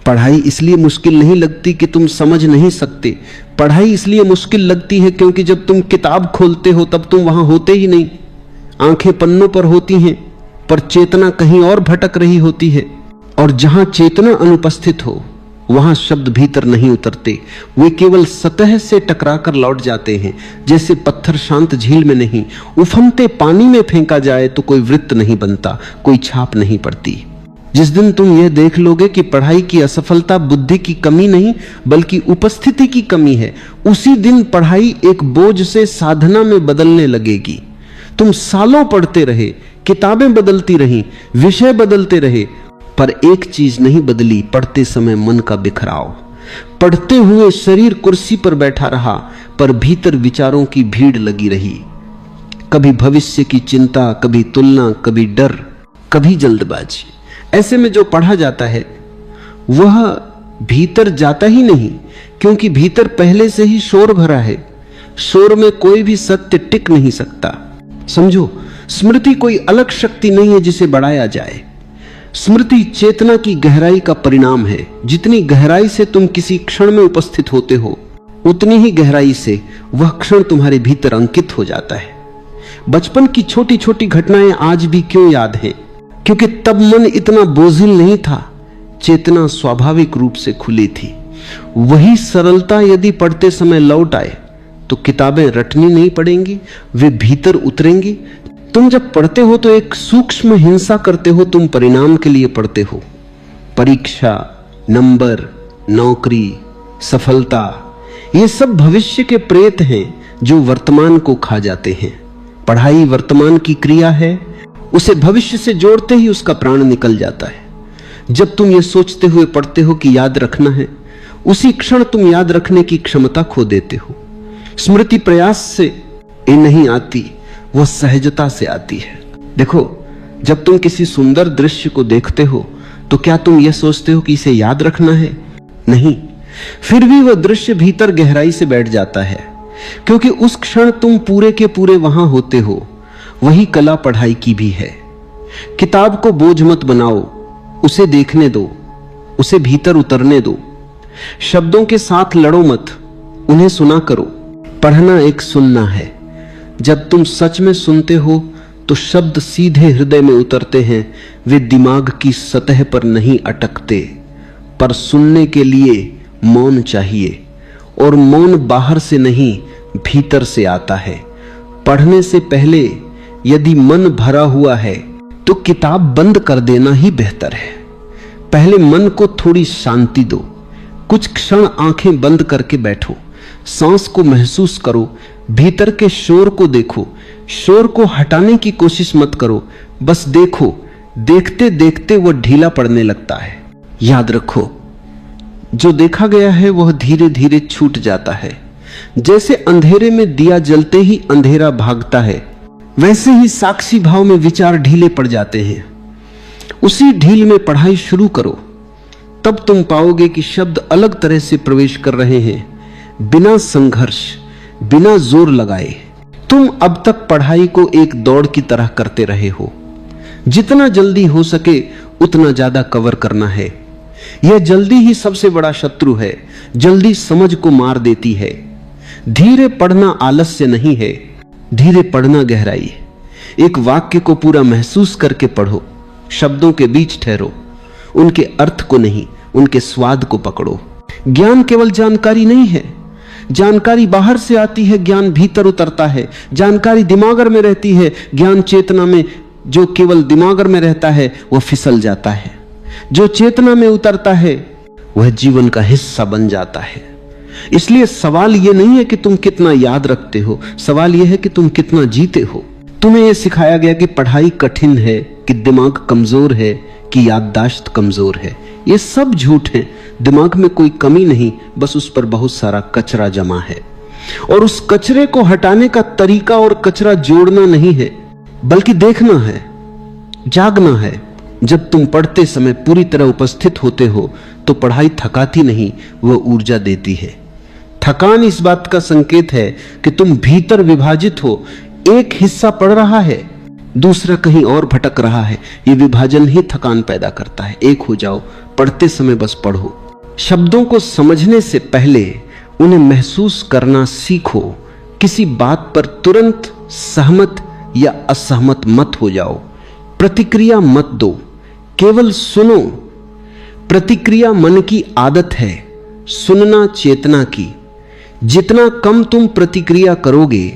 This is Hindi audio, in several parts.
पढ़ाई इसलिए मुश्किल नहीं लगती कि तुम समझ नहीं सकते, पढ़ाई इसलिए मुश्किल लगती है क्योंकि जब तुम किताब खोलते हो तब तुम वहां होते ही नहीं। आंखें पन्नों पर होती हैं पर चेतना कहीं और भटक रही होती है, और जहां चेतना अनुपस्थित हो वहां शब्द भीतर नहीं उतरते, वे केवल सतह से टकराकर लौट जाते हैं। जैसे पत्थर शांत झील में नहीं, उफनते पानी में फेंका जाए तो कोई वृत्त नहीं बनता, कोई छाप नहीं पड़ती। जिस दिन तुम यह देख लोगे कि पढ़ाई की असफलता बुद्धि की कमी नहीं बल्कि उपस्थिति की कमी है, उसी दिन पढ़ाई एक बोझ से साधना में बदलने लगेगी। तुम सालों पढ़ते रहे, किताबें बदलती रहीं, विषय बदलते रहे, पर एक चीज नहीं बदली, पढ़ते समय मन का बिखराव। पढ़ते हुए शरीर कुर्सी पर बैठा रहा पर भीतर विचारों की भीड़ लगी रही। कभी भविष्य की चिंता, कभी तुलना, कभी डर, कभी जल्दबाजी। ऐसे में जो पढ़ा जाता है वह भीतर जाता ही नहीं, क्योंकि भीतर पहले से ही शोर भरा है। शोर में कोई भी सत्य टिक नहीं सकता। समझो, स्मृति कोई अलग शक्ति नहीं है जिसे बढ़ाया जाए। स्मृति चेतना की गहराई का परिणाम है। जितनी गहराई से तुम किसी क्षण में उपस्थित होते हो, उतनी ही गहराई से वह क्षण तुम्हारे भीतर अंकित हो जाता है। बचपन की छोटी छोटी घटनाएं आज भी क्यों याद हैं? क्योंकि तब मन इतना बोझिल नहीं था, चेतना स्वाभाविक रूप से खुली थी। वही सरलता यदि पढ़ते समय लौट आए तो किताबें रटनी नहीं पड़ेंगी, वे भीतर उतरेंगी। तुम जब पढ़ते हो तो एक सूक्ष्म हिंसा करते हो, तुम परिणाम के लिए पढ़ते हो। परीक्षा, नंबर, नौकरी, सफलता, ये सब भविष्य के प्रेत हैं जो वर्तमान को खा जाते हैं। पढ़ाई वर्तमान की क्रिया है, उसे भविष्य से जोड़ते ही उसका प्राण निकल जाता है। जब तुम ये सोचते हुए पढ़ते हो कि याद रखना है, उसी क्षण तुम याद रखने की क्षमता खो देते हो। स्मृति प्रयास से ये नहीं आती, वह सहजता से आती है। देखो, जब तुम किसी सुंदर दृश्य को देखते हो तो क्या तुम यह सोचते हो कि इसे याद रखना है? नहीं, फिर भी वह दृश्य भीतर गहराई से बैठ जाता है, क्योंकि उस क्षण तुम पूरे के पूरे वहां होते हो। वही कला पढ़ाई की भी है। किताब को बोझ मत बनाओ, उसे देखने दो, उसे भीतर उतरने दो। शब्दों के साथ लड़ो मत, उन्हें सुना करो। पढ़ना एक सुनना है। जब तुम सच में सुनते हो तो शब्द सीधे हृदय में उतरते हैं, वे दिमाग की सतह पर नहीं अटकते। पर सुनने के लिए मौन चाहिए, और मौन बाहर से नहीं भीतर से आता है। पढ़ने से पहले यदि मन भरा हुआ है तो किताब बंद कर देना ही बेहतर है। पहले मन को थोड़ी शांति दो। कुछ क्षण आंखें बंद करके बैठो, सांस को महसूस करो, भीतर के शोर को देखो। शोर को हटाने की कोशिश मत करो, बस देखो। देखते देखते वह ढीला पड़ने लगता है। याद रखो, जो देखा गया है वह धीरे धीरे छूट जाता है। जैसे अंधेरे में दिया जलते ही अंधेरा भागता है, वैसे ही साक्षी भाव में विचार ढीले पड़ जाते हैं। उसी ढील में पढ़ाई शुरू करो, तब तुम पाओगे कि शब्द अलग तरह से प्रवेश कर रहे हैं, बिना संघर्ष, बिना जोर लगाए। तुम अब तक पढ़ाई को एक दौड़ की तरह करते रहे हो। जितना जल्दी हो सके उतना ज्यादा कवर करना है। यह जल्दी ही सबसे बड़ा शत्रु है, जल्दी समझ को मार देती है। धीरे पढ़ना आलस्य नहीं है, धीरे पढ़ना गहराई है। एक वाक्य को पूरा महसूस करके पढ़ो, शब्दों के बीच ठहरो, उनके अर्थ को नहीं, उनके स्वाद को पकड़ो। ज्ञान केवल जानकारी नहीं है, जानकारी बाहर से आती है, ज्ञान भीतर उतरता है। जानकारी दिमाग में रहती है, ज्ञान चेतना में। जो केवल दिमाग में रहता है वह फिसल जाता है, जो चेतना में उतरता है वह जीवन का हिस्सा बन जाता है। इसलिए सवाल यह नहीं है कि तुम कितना याद रखते हो, सवाल यह है कि तुम कितना जीते हो। तुम्हें यह सिखाया गया कि पढ़ाई कठिन है, कि दिमाग कमजोर है, कि याददाश्त कमजोर है। ये सब झूठ है। दिमाग में कोई कमी नहीं, बस उस पर बहुत सारा कचरा जमा है, और उस कचरे को हटाने का तरीका और कचरा जोड़ना नहीं है, बल्कि देखना है, जागना है। जब तुम पढ़ते समय पूरी तरह उपस्थित होते हो तो पढ़ाई थकाती नहीं, वह ऊर्जा देती है। थकान इस बात का संकेत है कि तुम भीतर विभाजित हो। एक हिस्सा पढ़ रहा है, दूसरा कहीं और भटक रहा है। ये विभाजन ही थकान पैदा करता है। एक हो जाओ, पढ़ते समय बस पढ़ो। शब्दों को समझने से पहले उन्हें महसूस करना सीखो। किसी बात पर तुरंत सहमत या असहमत मत हो जाओ। प्रतिक्रिया मत दो, केवल सुनो। प्रतिक्रिया मन की आदत है, सुनना चेतना की। जितना कम तुम प्रतिक्रिया करोगे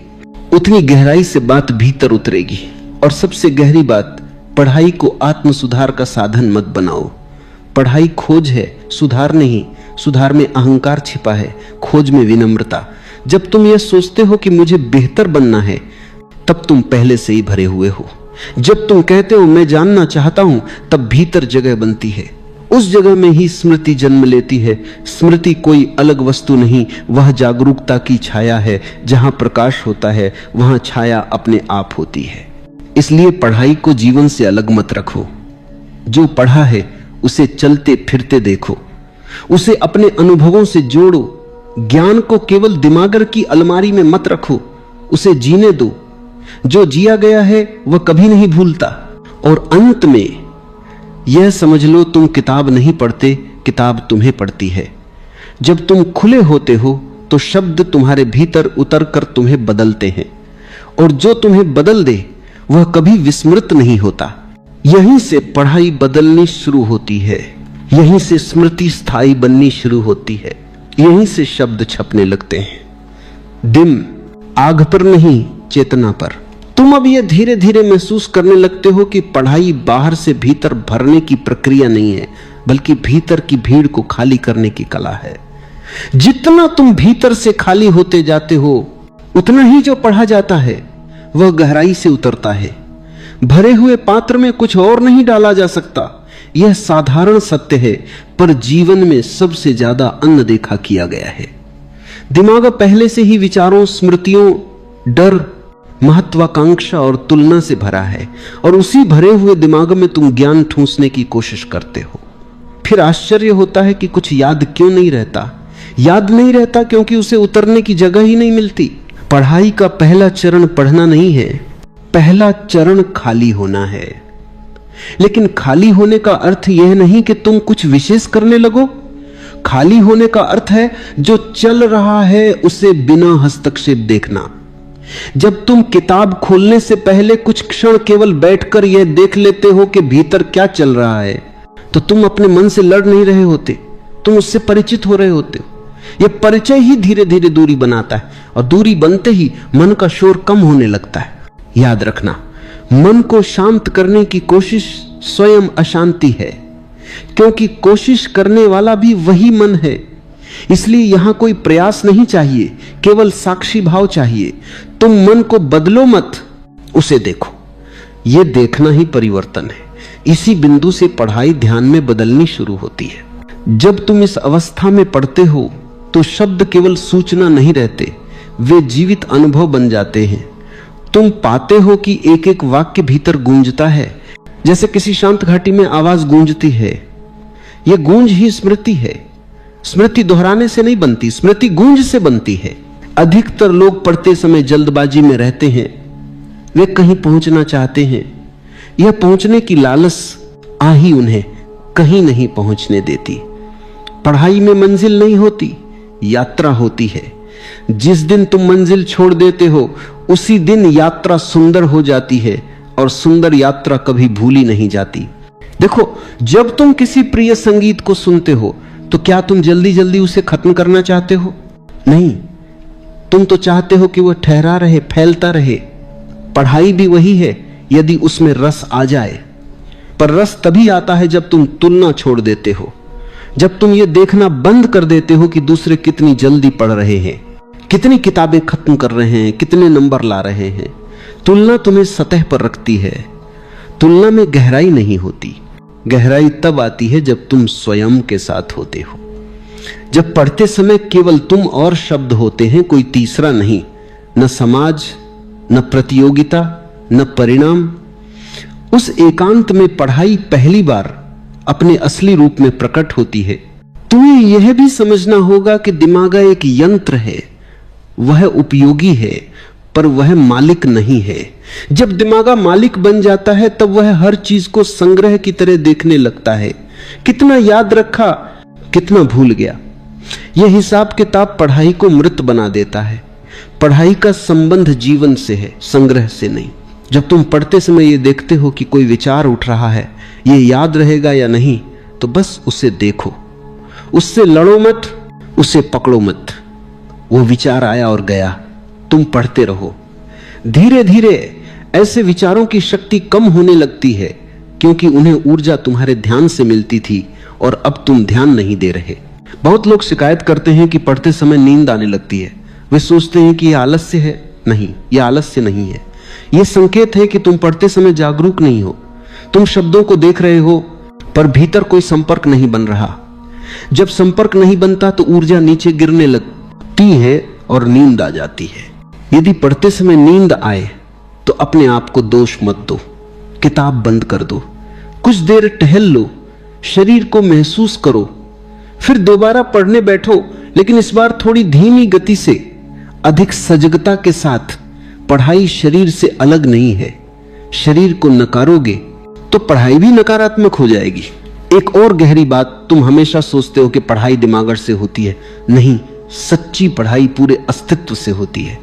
उतनी गहराई से बात भीतर उतरेगी। और सबसे गहरी बात, पढ़ाई को आत्म सुधार का साधन मत बनाओ। पढ़ाई खोज है, सुधार नहीं। सुधार में अहंकार छिपा है, खोज में विनम्रता। जब तुम यह सोचते हो कि मुझे बेहतर बनना है, तब तुम पहले से ही भरे हुए हो। जब तुम कहते हो मैं जानना चाहता हूं, तब भीतर जगह बनती है। उस जगह में ही स्मृति जन्म लेती है। स्मृति कोई अलग वस्तु नहीं, वह जागरूकता की छाया है। जहां प्रकाश होता है वहां छाया अपने आप होती है। इसलिए पढ़ाई को जीवन से अलग मत रखो। जो पढ़ा है उसे चलते फिरते देखो, उसे अपने अनुभवों से जोड़ो। ज्ञान को केवल दिमागर की अलमारी में मत रखो, उसे जीने दो। जो जिया गया है वह कभी नहीं भूलता। और अंत में यह समझ लो, तुम किताब नहीं पढ़ते, किताब तुम्हें पढ़ती है। जब तुम खुले होते हो तो शब्द तुम्हारे भीतर उतरकर तुम्हें बदलते हैं, और जो तुम्हें बदल दे वह कभी विस्मृत नहीं होता। यहीं से पढ़ाई बदलनी शुरू होती है, यहीं से स्मृति स्थायी बननी शुरू होती है, यहीं से शब्द छपने लगते हैं। दिम आग पर नहीं, चेतना पर। तुम अब यह धीरे धीरे महसूस करने लगते हो कि पढ़ाई बाहर से भीतर भरने की प्रक्रिया नहीं है, बल्कि भीतर की भीड़ को खाली करने की कला है। जितना तुम भीतर से खाली होते जाते हो, उतना ही जो पढ़ा जाता है वह गहराई से उतरता है। भरे हुए पात्र में कुछ और नहीं डाला जा सकता। यह साधारण सत्य है, पर जीवन में सबसे ज्यादा अनदेखा किया गया है। दिमाग पहले से ही विचारों, स्मृतियों, डर, महत्वाकांक्षा और तुलना से भरा है, और उसी भरे हुए दिमाग में तुम ज्ञान ठूंसने की कोशिश करते हो। फिर आश्चर्य होता है कि कुछ याद क्यों नहीं रहता। याद नहीं रहता क्योंकि उसे उतरने की जगह ही नहीं मिलती। पढ़ाई का पहला चरण पढ़ना नहीं है, पहला चरण खाली होना है। लेकिन खाली होने का अर्थ यह नहीं कि तुम कुछ विशेष करने लगो। खाली होने का अर्थ है जो चल रहा है उसे बिना हस्तक्षेप देखना। जब तुम किताब खोलने से पहले कुछ क्षण केवल बैठकर यह देख लेते हो कि भीतर क्या चल रहा है, तो तुम अपने मन से लड़ नहीं रहे होते, तुम उससे परिचित हो रहे होते हो। यह परिचय ही धीरे धीरे दूरी बनाता है, और दूरी बनते ही मन का शोर कम होने लगता है। याद रखना, मन को शांत करने की कोशिश स्वयं अशांति है, क्योंकि कोशिश करने वाला भी वही मन है। इसलिए यहां कोई प्रयास नहीं चाहिए, केवल साक्षी भाव चाहिए। तुम मन को बदलो मत, उसे देखो। यह देखना ही परिवर्तन है। इसी बिंदु से पढ़ाई ध्यान में बदलनी शुरू होती है। जब तुम इस अवस्था में पढ़ते हो तो शब्द केवल सूचना नहीं रहते, वे जीवित अनुभव बन जाते हैं। तुम पाते हो कि एक एक वाक्य भीतर गूंजता है, जैसे किसी शांत घाटी में आवाज गूंजती है। यह गूंज ही स्मृति है। स्मृति दोहराने से नहीं बनती, स्मृति गूंज से बनती है। अधिकतर लोग पढ़ते समय जल्दबाजी में रहते हैं। वे कहीं पहुंचना चाहते हैं, यह पहुंचने की लालस आ ही उन्हें कहीं नहीं पहुंचने देती। पढ़ाई में मंजिल नहीं होती, यात्रा होती है। जिस दिन तुम मंजिल छोड़ देते हो उसी दिन यात्रा सुंदर हो जाती है, और सुंदर यात्रा कभी भूली नहीं जाती। देखो, जब तुम किसी प्रिय संगीत को सुनते हो तो क्या तुम जल्दी जल्दी उसे खत्म करना चाहते हो? नहीं, तुम तो चाहते हो कि वह ठहरा रहे, फैलता रहे। पढ़ाई भी वही है, यदि उसमें रस आ जाए। पर रस तभी आता है जब तुम तुलना छोड़ देते हो, जब तुम ये देखना बंद कर देते हो कि दूसरे कितनी जल्दी पढ़ रहे हैं, कितनी किताबें खत्म कर रहे हैं, कितने नंबर ला रहे हैं। तुलना तुम्हें सतह पर रखती है। तुलना में गहराई नहीं होती। गहराई तब आती है जब तुम स्वयं के साथ होते हो। जब पढ़ते समय केवल तुम और शब्द होते हैं, कोई तीसरा नहीं, न समाज, न प्रतियोगिता, न परिणाम। उस एकांत में पढ़ाई पहली बार अपने असली रूप में प्रकट होती है। तुम्हें यह भी समझना होगा कि दिमाग एक यंत्र है, वह उपयोगी है, पर वह मालिक नहीं है। जब दिमाग मालिक बन जाता है तब वह हर चीज को संग्रह की तरह देखने लगता है। कितना याद रखा, कितना भूल गया। यह हिसाब किताब पढ़ाई को मृत बना देता है। पढ़ाई का संबंध जीवन से है, संग्रह से नहीं। जब तुम पढ़ते समय ये देखते हो कि कोई विचार उठ रहा है, ये याद रहेगा या नहीं, तो बस उसे देखो, उससे लड़ो मत, उसे पकड़ो मत। वो विचार आया और गया, तुम पढ़ते रहो। धीरे धीरे ऐसे विचारों की शक्ति कम होने लगती है, क्योंकि उन्हें ऊर्जा तुम्हारे ध्यान से मिलती थी और अब तुम ध्यान नहीं दे रहे। बहुत लोग शिकायत करते हैं कि पढ़ते समय नींद आने लगती है। वे सोचते हैं कि यह आलस्य है। नहीं, यह आलस्य नहीं है। यह संकेत है कि तुम पढ़ते समय जागरूक नहीं हो। तुम शब्दों को देख रहे हो, पर भीतर कोई संपर्क नहीं बन रहा। जब संपर्क नहीं बनता तो ऊर्जा नीचे गिरने लगती है और नींद आ जाती है। यदि पढ़ते समय नींद आए तो अपने आप को दोष मत दो, किताब बंद कर दो, कुछ देर टहल लो, शरीर को महसूस करो, फिर दोबारा पढ़ने बैठो, लेकिन इस बार थोड़ी धीमी गति से, अधिक सजगता के साथ। पढ़ाई शरीर से अलग नहीं है। शरीर को नकारोगे तो पढ़ाई भी नकारात्मक हो जाएगी। एक और गहरी बात, तुम हमेशा सोचते हो कि पढ़ाई दिमाग से होती है। नहीं, सच्ची पढ़ाई पूरे अस्तित्व से होती है।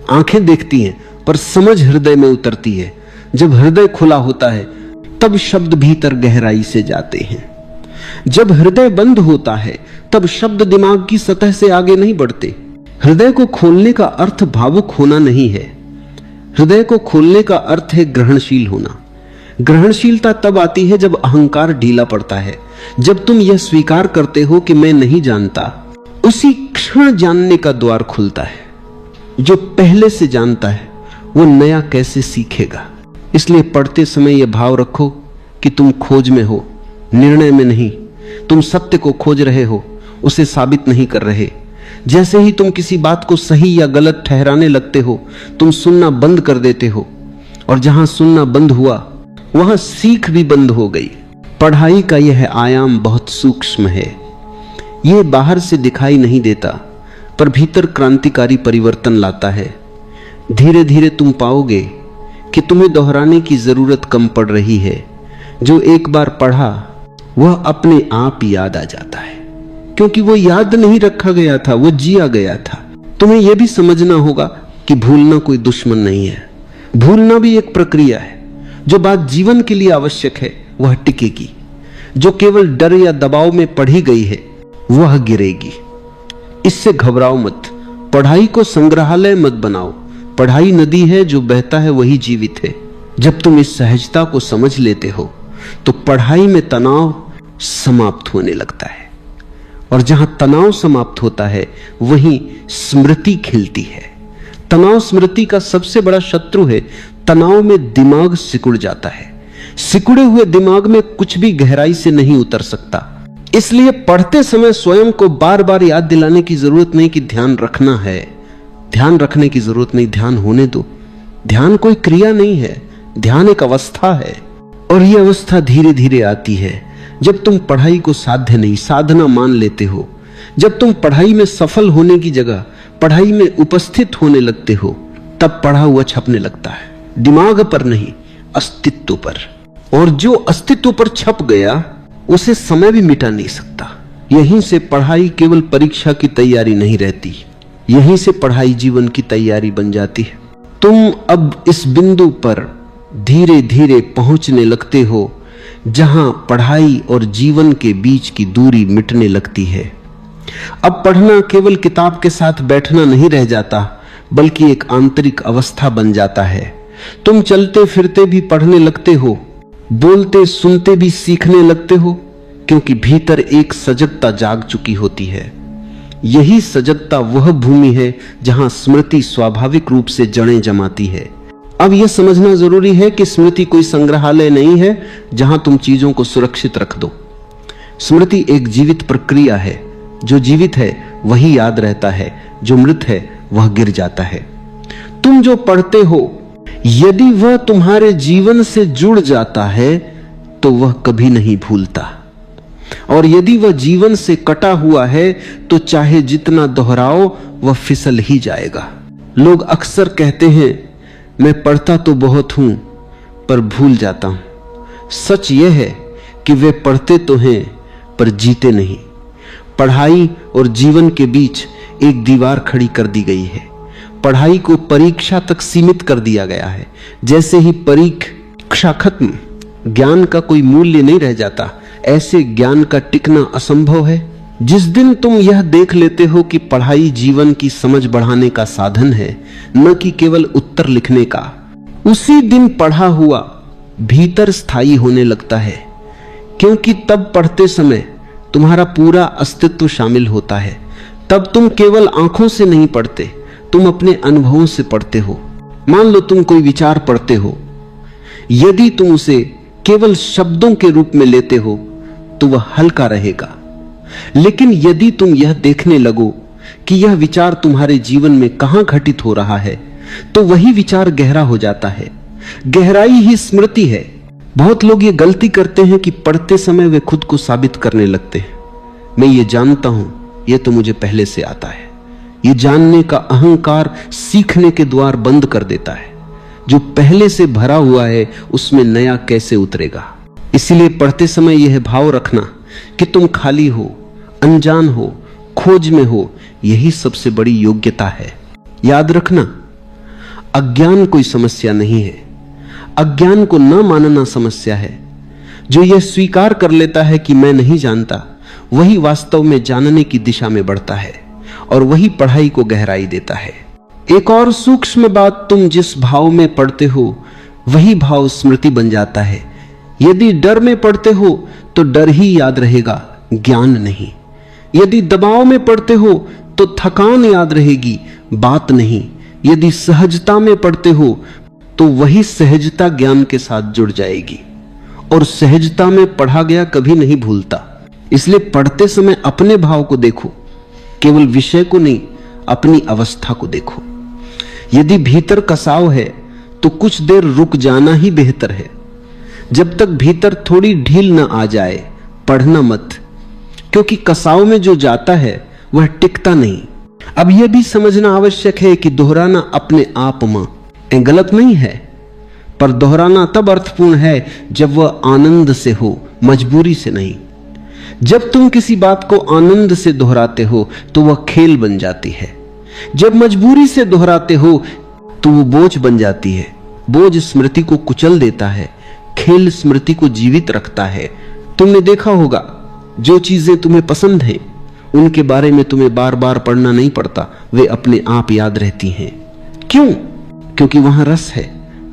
आंखें देखती हैं पर समझ हृदय में उतरती है। जब हृदय खुला होता है तब शब्द भीतर गहराई से जाते हैं। जब हृदय बंद होता है तब शब्द दिमाग की सतह से आगे नहीं बढ़ते। हृदय को खोलने का अर्थ भावुक होना नहीं है। हृदय को खोलने का अर्थ है ग्रहणशील होना। ग्रहणशीलता तब आती है जब अहंकार ढीला पड़ता है, जब तुम यह स्वीकार करते हो कि मैं नहीं जानता। उसी क्षण जानने का द्वार खुलता है। जो पहले से जानता है वो नया कैसे सीखेगा। इसलिए पढ़ते समय यह भाव रखो कि तुम खोज में हो, निर्णय में नहीं। तुम सत्य को खोज रहे हो, उसे साबित नहीं कर रहे। जैसे ही तुम किसी बात को सही या गलत ठहराने लगते हो, तुम सुनना बंद कर देते हो, और जहां सुनना बंद हुआ वहां सीख भी बंद हो गई। पढ़ाई का यह आयाम बहुत सूक्ष्म है। यह बाहर से दिखाई नहीं देता, पर भीतर क्रांतिकारी परिवर्तन लाता है। धीरे धीरे तुम पाओगे कि तुम्हें दोहराने की जरूरत कम पड़ रही है। जो एक बार पढ़ा वह अपने आप याद आ जाता है, क्योंकि वो याद नहीं रखा गया था, वो जिया गया था। तुम्हें यह भी समझना होगा कि भूलना कोई दुश्मन नहीं है। भूलना भी एक प्रक्रिया है। जो बात जीवन के लिए आवश्यक है वह टिकेगी। जो केवल डर या दबाव में पढ़ी गई है वह गिरेगी। इससे घबराओ मत। पढ़ाई को संग्रहालय मत बनाओ। पढ़ाई नदी है, जो बहता है वही जीवित है। जब तुम इस सहजता को समझ लेते हो तो पढ़ाई में तनाव समाप्त होने लगता है, और जहां तनाव समाप्त होता है वहीं स्मृति खिलती है। तनाव स्मृति का सबसे बड़ा शत्रु है। तनाव में दिमाग सिकुड़ जाता है। सिकुड़े हुए दिमाग में कुछ भी गहराई से नहीं उतर सकता। इसलिए पढ़ते समय स्वयं को बार बार याद दिलाने की जरूरत नहीं कि ध्यान रखना है। ध्यान रखने की जरूरत नहीं, ध्यान होने दो। ध्यान कोई क्रिया नहीं है, ध्यान एक अवस्था है, और यह अवस्था धीरे धीरे आती है जब तुम पढ़ाई को साध्य नहीं, साधना मान लेते हो। जब तुम पढ़ाई में सफल होने की जगह पढ़ाई में उपस्थित होने लगते हो, तब पढ़ा हुआ छपने लगता है, दिमाग पर नहीं, अस्तित्व पर। और जो अस्तित्व पर छप गया उसे समय भी मिटा नहीं सकता। यहीं से पढ़ाई केवल परीक्षा की तैयारी नहीं रहती, यहीं से पढ़ाई जीवन की तैयारी बन जाती है। तुम अब इस बिंदु पर धीरे धीरे पहुंचने लगते हो जहां पढ़ाई और जीवन के बीच की दूरी मिटने लगती है। अब पढ़ना केवल किताब के साथ बैठना नहीं रह जाता, बल्कि एक आंतरिक अवस्था बन जाता है। तुम चलते फिरते भी पढ़ने लगते हो, बोलते सुनते भी सीखने लगते हो, क्योंकि भीतर एक सजगता जाग चुकी होती है। यही सजगता वह भूमि है जहां स्मृति स्वाभाविक रूप से जड़ें जमाती है। अब यह समझना जरूरी है कि स्मृति कोई संग्रहालय नहीं है जहां तुम चीजों को सुरक्षित रख दो। स्मृति एक जीवित प्रक्रिया है। जो जीवित है वही याद रहता है, जो मृत है वह गिर जाता है। तुम जो पढ़ते हो, यदि वह तुम्हारे जीवन से जुड़ जाता है तो वह कभी नहीं भूलता, और यदि वह जीवन से कटा हुआ है तो चाहे जितना दोहराओ वह फिसल ही जाएगा। लोग अक्सर कहते हैं मैं पढ़ता तो बहुत हूं पर भूल जाता हूं। सच यह है कि वे पढ़ते तो हैं पर जीते नहीं। पढ़ाई और जीवन के बीच एक दीवार खड़ी कर दी गई है। पढ़ाई को परीक्षा तक सीमित कर दिया गया है। जैसे ही परीक्षा खत्म, ज्ञान का कोई मूल्य नहीं रह जाता। ऐसे ज्ञान का टिकना असंभव है। जिस दिन तुम यह देख लेते हो कि पढ़ाई जीवन की समझ बढ़ाने का साधन है, न कि केवल उत्तर लिखने का, उसी दिन पढ़ा हुआ भीतर स्थायी होने लगता है। क्योंकि तब पढ़ते समय तुम्हारा पूरा अस्तित्व शामिल होता है। तब तुम केवल आंखों से नहीं पढ़ते, तुम अपने अनुभवों से पढ़ते हो। मान लो तुम कोई विचार पढ़ते हो, यदि तुम उसे केवल शब्दों के रूप में लेते हो तो वह हल्का रहेगा। लेकिन यदि तुम यह देखने लगो कि यह विचार तुम्हारे जीवन में कहां घटित हो रहा है, तो वही विचार गहरा हो जाता है। गहराई ही स्मृति है। बहुत लोग ये गलती करते हैं कि पढ़ते समय वे खुद को साबित करने लगते हैं। मैं ये जानता हूं, ये तो मुझे पहले से आता है। ये जानने का अहंकार सीखने के द्वार बंद कर देता है। जो पहले से भरा हुआ है उसमें नया कैसे उतरेगा। इसलिए पढ़ते समय यह भाव रखना कि तुम खाली हो, अनजान हो, खोज में हो, यही सबसे बड़ी योग्यता है। याद रखना, अज्ञान कोई समस्या नहीं है। अज्ञान को न मानना समस्या है। जो यह स्वीकार कर लेता है कि मैं नहीं जानता, वही वास्तव में जानने की दिशा में बढ़ता है और वही पढ़ाई को गहराई देता है। एक और सूक्ष्म बात, तुम जिस भाव में पढ़ते हो वही भाव स्मृति बन जाता है। यदि डर में पढ़ते हो तो डर ही याद रहेगा, ज्ञान नहीं। यदि दबाव में पढ़ते हो तो थकान याद रहेगी, बात नहीं। यदि सहजता में पढ़ते हो तो वही सहजता ज्ञान के साथ जुड़ जाएगी। और सहजता में पढ़ा गया कभी नहीं भूलता। इसलिए पढ़ते समय अपने भाव को देखो, केवल विषय को नहीं, अपनी अवस्था को देखो। यदि भीतर कसाव है तो कुछ देर रुक जाना ही बेहतर है। जब तक भीतर थोड़ी ढील न आ जाए पढ़ना मत, क्योंकि कसाव में जो जाता है वह टिकता नहीं। अब यह भी समझना आवश्यक है कि दोहराना अपने आप में गलत नहीं है, पर दोहराना तब अर्थपूर्ण है जब वह आनंद से हो, मजबूरी से नहीं। जब तुम किसी बात को आनंद से दोहराते हो तो वह खेल बन जाती है। जब मजबूरी से दोहराते हो तो वो बोझ बन जाती है। बोझ स्मृति को कुचल देता है, खेल स्मृति को जीवित रखता है। तुमने देखा होगा, जो चीजें तुम्हें पसंद हैं उनके बारे में तुम्हें बार बार पढ़ना नहीं पड़ता, वे अपने आप याद रहती हैं। क्यों? क्योंकि वहां रस है।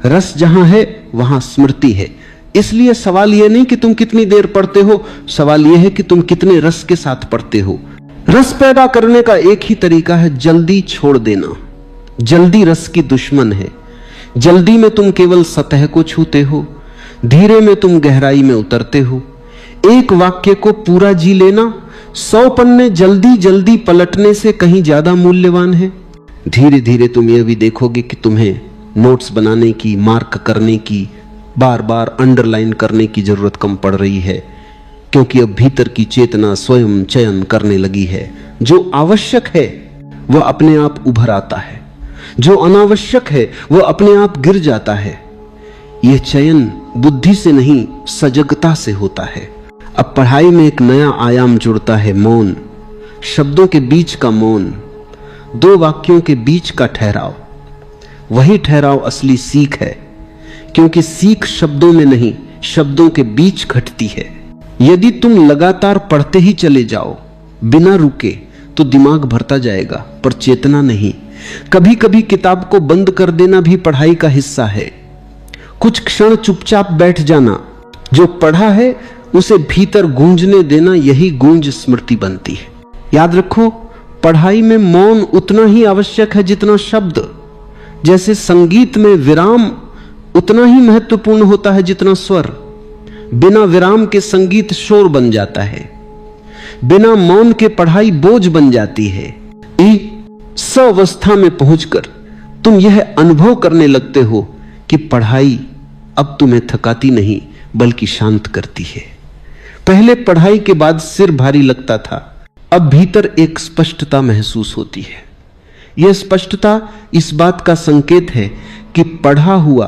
रस जहां है वहां स्मृति है। इसलिए सवाल यह नहीं कि तुम कितनी देर पढ़ते हो, सवाल यह है कि तुम कितने रस के साथ पढ़ते हो। रस पैदा करने का एक ही तरीका है, जल्दी छोड़ देना। जल्दी रस की दुश्मन है। जल्दी में तुम केवल सतह को छूते हो, धीरे में तुम गहराई में उतरते हो। एक वाक्य को पूरा जी लेना 100 पन्ने जल्दी जल्दी पलटने से कहीं ज्यादा मूल्यवान है। धीरे धीरे तुम यह भी देखोगे कि तुम्हें नोट्स बनाने की, मार्क करने की, बार बार अंडरलाइन करने की जरूरत कम पड़ रही है, क्योंकि अब भीतर की चेतना स्वयं चयन करने लगी है। जो आवश्यक है वह अपने आप उभर आता है, जो अनावश्यक है वह अपने आप गिर जाता है। यह चयन बुद्धि से नहीं, सजगता से होता है। अब पढ़ाई में एक नया आयाम जुड़ता है, मौन। शब्दों के बीच का मौन, दो वाक्यों के बीच का ठहराव। वही ठहराव असली सीख है, क्योंकि सीख शब्दों में नहीं, शब्दों के बीच घटती है। यदि तुम लगातार पढ़ते ही चले जाओ बिना रुके तो दिमाग भरता जाएगा, पर चेतना नहीं। कभी कभी किताब को बंद कर देना भी पढ़ाई का हिस्सा है। कुछ क्षण चुपचाप बैठ जाना, जो पढ़ा है उसे भीतर गूंजने देना, यही गूंज स्मृति बनती है। याद रखो, पढ़ाई में मौन उतना ही आवश्यक है जितना शब्द। जैसे संगीत में विराम उतना ही महत्वपूर्ण होता है जितना स्वर। बिना विराम के संगीत शोर बन जाता है, बिना मौन के पढ़ाई बोझ बन जाती है। इस अवस्था में पहुंचकर तुम यह अनुभव करने लगते हो कि पढ़ाई अब तुम्हें थकाती नहीं बल्कि शांत करती है। पहले पढ़ाई के बाद सिर भारी लगता था, अब भीतर एक स्पष्टता महसूस होती है। यह स्पष्टता इस बात का संकेत है कि पढ़ा हुआ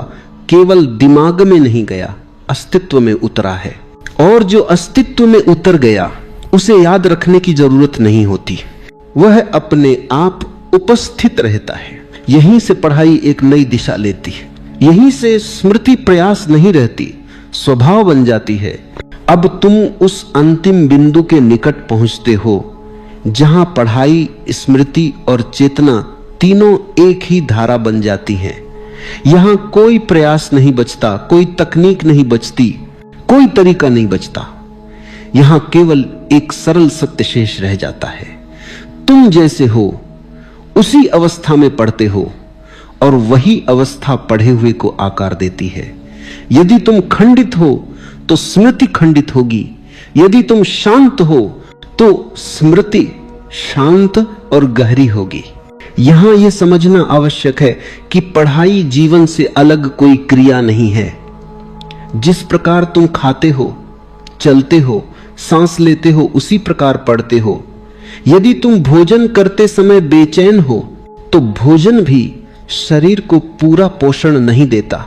केवल दिमाग में नहीं गया, अस्तित्व में उतरा है। और जो अस्तित्व में उतर गया उसे याद रखने की जरूरत नहीं होती, वह अपने आप उपस्थित रहता है। यहीं से पढ़ाई एक नई दिशा लेती है, यहीं से स्मृति प्रयास नहीं रहती, स्वभाव बन जाती है। अब तुम उस अंतिम बिंदु के निकट पहुंचते हो जहां पढ़ाई, स्मृति और चेतना तीनों एक ही धारा बन जाती हैं। यहां कोई प्रयास नहीं बचता, कोई तकनीक नहीं बचती, कोई तरीका नहीं बचता। यहां केवल एक सरल सत्य शेष रह जाता है। तुम जैसे हो उसी अवस्था में पढ़ते हो और वही अवस्था पढ़े हुए को आकार देती है। यदि तुम खंडित हो तो स्मृति खंडित होगी, यदि तुम शांत हो तो स्मृति शांत और गहरी होगी। यहां यह समझना आवश्यक है कि पढ़ाई जीवन से अलग कोई क्रिया नहीं है। जिस प्रकार तुम खाते हो, चलते हो, सांस लेते हो, उसी प्रकार पढ़ते हो। यदि तुम भोजन करते समय बेचैन हो तो भोजन भी शरीर को पूरा पोषण नहीं देता।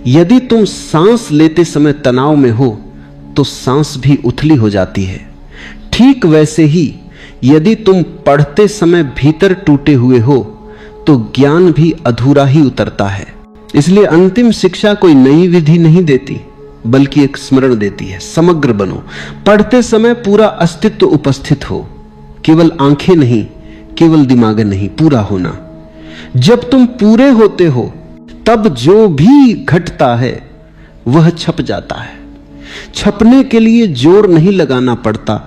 यदि तुम सांस लेते समय तनाव में हो तो सांस भी उथली हो जाती है। ठीक वैसे ही यदि तुम पढ़ते समय भीतर टूटे हुए हो तो ज्ञान भी अधूरा ही उतरता है। इसलिए अंतिम शिक्षा कोई नई विधि नहीं देती, बल्कि एक स्मरण देती है। समग्र बनो। पढ़ते समय पूरा अस्तित्व उपस्थित हो, केवल आंखें नहीं, केवल दिमाग नहीं, पूरा होना। जब तुम पूरे होते हो तब जो भी घटता है वह छप जाता है। छपने के लिए जोर नहीं लगाना पड़ता,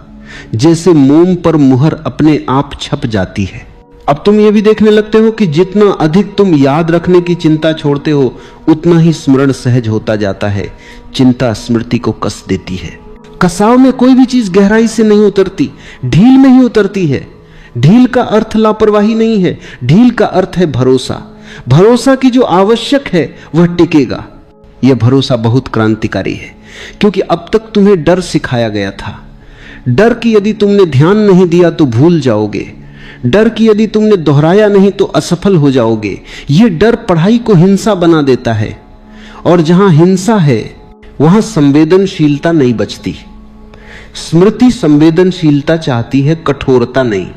जैसे मोम पर मुहर अपने आप छप जाती है। अब तुम ये भी देखने लगते हो कि जितना अधिक तुम याद रखने की चिंता छोड़ते हो उतना ही स्मरण सहज होता जाता है। चिंता स्मृति को कस देती है। कसाव में कोई भी चीज गहराई से नहीं उतरती, ढील में ही उतरती है। ढील का अर्थ लापरवाही नहीं है, ढील का अर्थ है भरोसा। भरोसा की जो आवश्यक है वह टिकेगा। यह भरोसा बहुत क्रांतिकारी है, क्योंकि अब तक तुम्हें डर सिखाया गया था। डर की यदि तुमने ध्यान नहीं दिया तो भूल जाओगे, डर की यदि तुमने दोहराया नहीं तो असफल हो जाओगे। यह डर पढ़ाई को हिंसा बना देता है, और जहां हिंसा है वहां संवेदनशीलता नहीं बचती। स्मृति संवेदनशीलता चाहती है, कठोरता नहीं।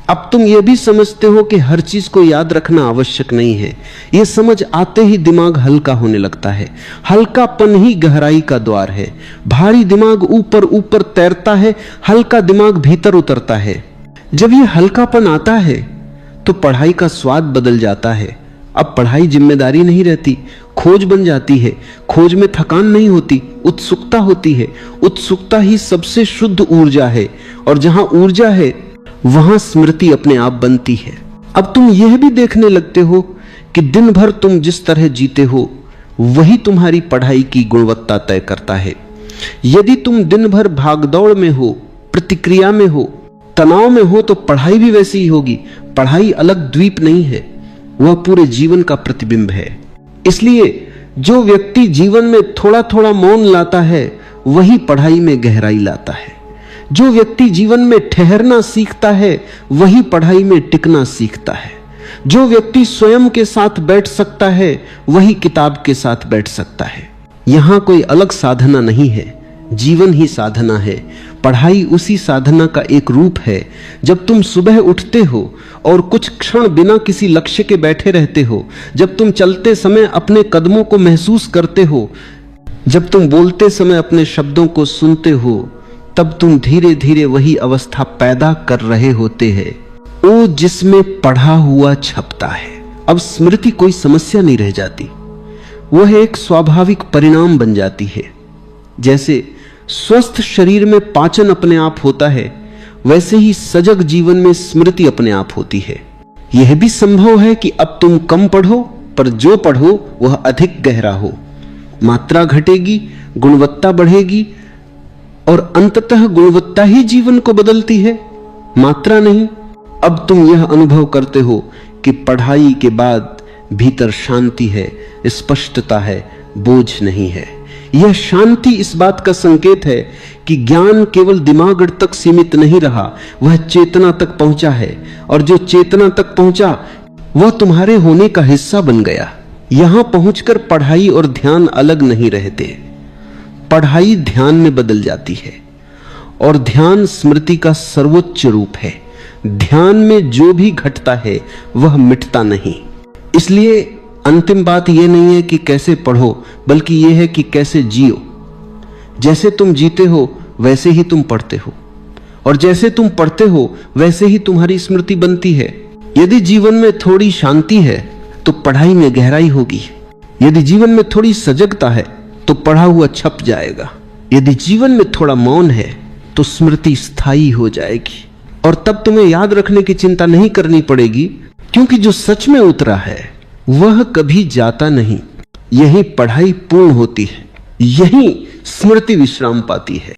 अब तुम यह भी समझते हो कि हर चीज को याद रखना आवश्यक नहीं है। यह समझ आते ही दिमाग हल्का होने लगता है। हल्कापन ही गहराई का द्वार है। भारी दिमाग ऊपर ऊपर तैरता है, हल्का दिमाग भीतर उतरता है। जब यह हल्कापन आता है तो पढ़ाई का स्वाद बदल जाता है। अब पढ़ाई जिम्मेदारी नहीं रहती, खोज बन जाती है। खोज में थकान नहीं होती, उत्सुकता होती है। उत्सुकता ही सबसे शुद्ध ऊर्जा है, और जहां ऊर्जा है वहां स्मृति अपने आप बनती है। अब तुम यह भी देखने लगते हो कि दिन भर तुम जिस तरह जीते हो वही तुम्हारी पढ़ाई की गुणवत्ता तय करता है। यदि तुम दिन भर भागदौड़ में हो, प्रतिक्रिया में हो, तनाव में हो तो पढ़ाई भी वैसी ही होगी। पढ़ाई अलग द्वीप नहीं है, वह पूरे जीवन का प्रतिबिंब है। इसलिए जो व्यक्ति जीवन में थोड़ा थोड़ा मौन लाता है वही पढ़ाई में गहराई लाता है। जो व्यक्ति जीवन में ठहरना सीखता है वही पढ़ाई में टिकना सीखता है। जो व्यक्ति स्वयं के साथ बैठ सकता है वही किताब के साथ बैठ सकता है। यहां कोई अलग साधना नहीं है, जीवन ही साधना है। पढ़ाई उसी साधना का एक रूप है। जब तुम सुबह उठते हो और कुछ क्षण बिना किसी लक्ष्य के बैठे रहते हो, जब तुम चलते समय अपने कदमों को महसूस करते हो, जब तुम बोलते समय अपने शब्दों को सुनते हो, तब तुम धीरे धीरे वही अवस्था पैदा कर रहे होते हैं वो जिसमें पढ़ा हुआ छपता है। अब स्मृति कोई समस्या नहीं रह जाती, वह एक स्वाभाविक परिणाम बन जाती है। जैसे स्वस्थ शरीर में पाचन अपने आप होता है, वैसे ही सजग जीवन में स्मृति अपने आप होती है। यह भी संभव है कि अब तुम कम पढ़ो, पर जो पढ़ो वह अधिक गहरा हो। मात्रा घटेगी, गुणवत्ता बढ़ेगी, और अंततः गुणवत्ता ही जीवन को बदलती है, मात्रा नहीं। अब तुम यह अनुभव करते हो कि पढ़ाई के बाद भीतर शांति है, स्पष्टता है, बोझ नहीं है। यह शांति इस बात का संकेत है कि ज्ञान केवल दिमाग तक सीमित नहीं रहा, वह चेतना तक पहुंचा है, और जो चेतना तक पहुंचा वह तुम्हारे होने का हिस्सा बन गया। यहां पहुंचकर पढ़ाई और ध्यान अलग नहीं रहते। पढ़ाई ध्यान में बदल जाती है और ध्यान स्मृति का सर्वोच्च रूप है। ध्यान में जो भी घटता है वह मिटता नहीं। इसलिए अंतिम बात यह नहीं है कि कैसे पढ़ो, बल्कि यह है कि कैसे जियो। जैसे तुम जीते हो वैसे ही तुम पढ़ते हो, और जैसे तुम पढ़ते हो वैसे ही तुम्हारी स्मृति बनती है। यदि जीवन में थोड़ी शांति है तो पढ़ाई में गहराई होगी। यदि जीवन में थोड़ी सजगता है तो पढ़ा हुआ छप जाएगा। यदि जीवन में थोड़ा मौन है तो स्मृति स्थायी हो जाएगी, और तब तुम्हें याद रखने की चिंता नहीं करनी पड़ेगी, क्योंकि जो सच में उतरा है वह कभी जाता नहीं। यही पढ़ाई पूर्ण होती है, यही स्मृति विश्राम पाती है।